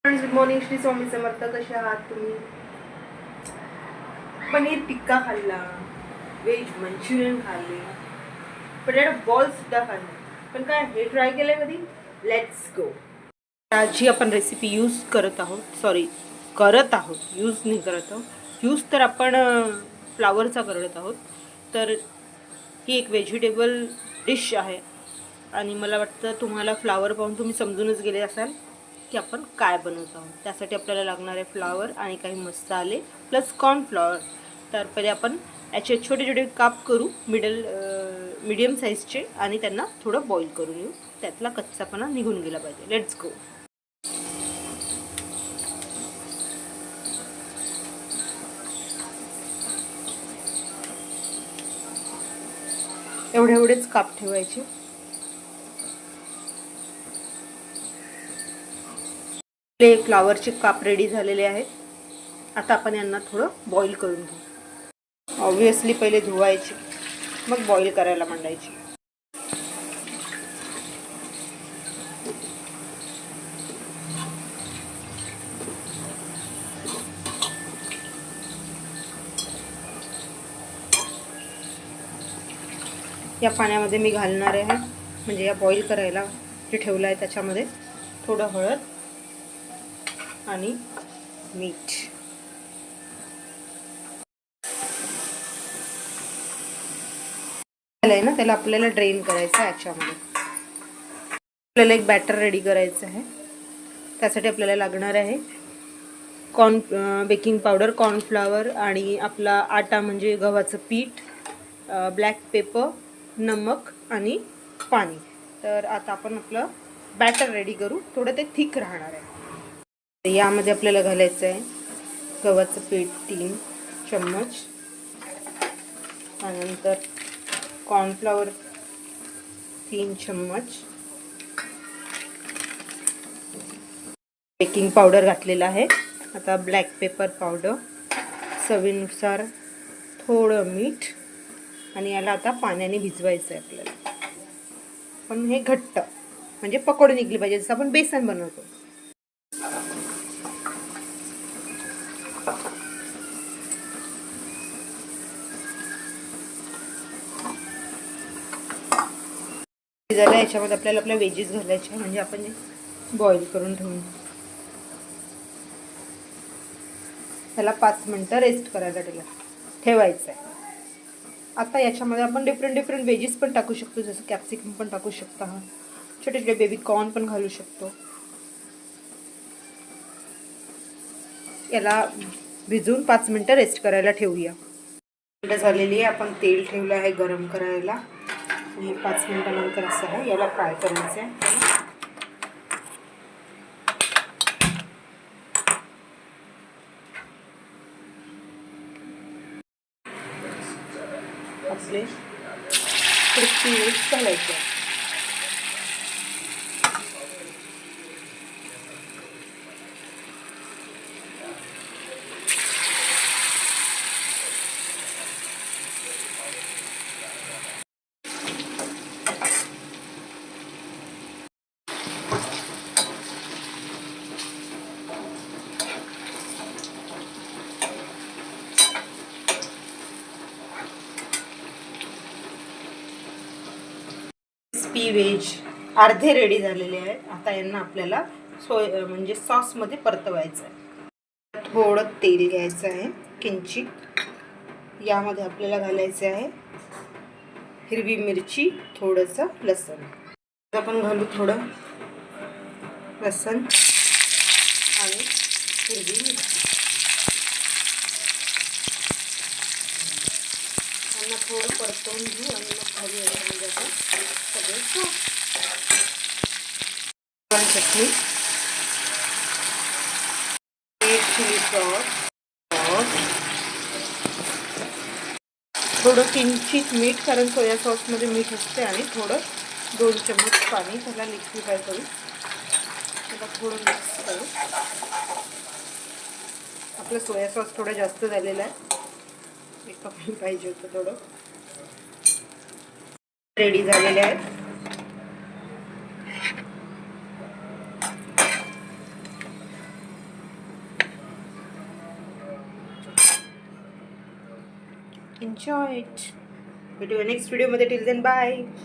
Friends, good morning. Shri Swami Samarth. कसे आहात तुम्ही? पनीर टिक्का खाल्ला, व्हेज मंचुरियन खाल्ले, पटेटो बॉल सुद्धा खाल्ले. पण काय हे ट्राय केलंय कधी? Let's go. जी आपण रेसिपी यूज करत आहोत, यूज नाही करत आहोत. यूज तर आपण फ्लावरचा करत आहोत. तर ही एक व्हेजिटेबल डिश आहे आणि मला वाटतं तुम्हाला फ्लावर पाहून तुम्ही समजूनच गेले असाल की आपण काय बनवत आहोत. त्यासाठी आपल्याला लागणार आहे फ्लावर आणि काही मसाले प्लस कॉर्नफ्लॉवर. तर पहिले आपण याचे छोटे छोटे काप करू, मीडियम साईजचे, आणि त्यांना थोडं बॉईल करून घेऊ. त्यातला कच्चापणा निघून गेला पाहिजे. Let's go. एवढेच काप ठेवायचे. फ्लावरचे काप रेडी झालेले आहेत. आता आपण यांना थोडं बॉईल करून घेऊ. ऑब्विसली पहिले धुवायचे, मग बॉईल करायला मांडायचे. या पाण्यामध्ये मी घालणार आहे, म्हणजे या बॉईल करायला जे ठेवलं आहे त्याच्यामध्ये थोडं हळद आणि मीठ. ना त्याला आपल्याला ड्रेन करायचं आहे. याच्यामध्ये आपल्याला एक बॅटर रेडी करायचं आहे. त्यासाठी आपल्याला लागणार आहे बेकिंग पावडर, कॉर्नफ्लॉवर आणि आपला आटा म्हणजे गव्हाचं पीठ, ब्लॅक पेपर, नमक आणि पाणी. तर आता आपण आपलं बॅटर रेडी करू. थोडं ते थिक राहणार आहे. यामध्ये आपल्याला घालायचं आहे गव्हाचं पीठ 3 चम्मच, त्यानंतर कॉर्नफ्लॉवर 3 चम्मच, बेकिंग पावडर घातलेला आहे. आता ब्लॅक पेपर पावडर, चवीनुसार थोडं मीठ, आणि याला आता पाण्याने भिजवायचं आहे आपल्याला. पण हे घट्ट म्हणजे पकोडे निघले पाहिजे, जसं आपण बेसन बनवतो. झालं. याच्यामध्ये आपल्याला आपल्या व्हेजीस घालायचे, म्हणजे आपण बॉईल करून ठेवून त्याला 5 मिनटं रेस्ट करायला ठेवायचं आहे. आता याच्यामध्ये आपण डिफरंट व्हेजीस पण टाकू शकतो, जसं कॅप्सिकम पण टाकू शकता, छोटे छोटे बेबी कॉर्न पण घालू शकतो. याला भिजवून 5 मिनटं रेस्ट करायला ठेवूया. झालेली आहे. आपण तेल ठेवलं आहे गरम करायला, आणि 5 मिनटानंतर असं आहे याला फ्राय करायचं आहे. आपले क्रिस्पी वेज घालायचे. क्रिस्पी वेज अर्धे रेडी झालेले आहेत. आता यांना आपल्याला म्हणजे सॉसमध्ये परतवायचं आहे. थोडं तेल घ्यायचं आहे किंचित. यामध्ये आपल्याला घालायचं आहे हिरवी मिरची, थोडंसं लसण. आपण घालू थोडं लसण आणि हिरवी मिरची. त्यांना थोडं परतवून घेऊ आणि मग घालू याच्यामध्ये आपण सगळे चटणी, चिली सॉस, थोडं किंचित मीठ, कारण सोया सॉसमध्ये मीठ असते, आणि थोडं 2 चम्मच पाणी. त्याला लिक्विफाय करू. त्याला थोडं मिक्स करू. आपलं सोया सॉस थोडं जास्त झालेलं आहे, एक कप पाहिजे होतं थोडं. रेडी झालेले आहेत. Enjoy it. भेटूया नेक्स्ट व्हिडिओमध्ये. Till then bye.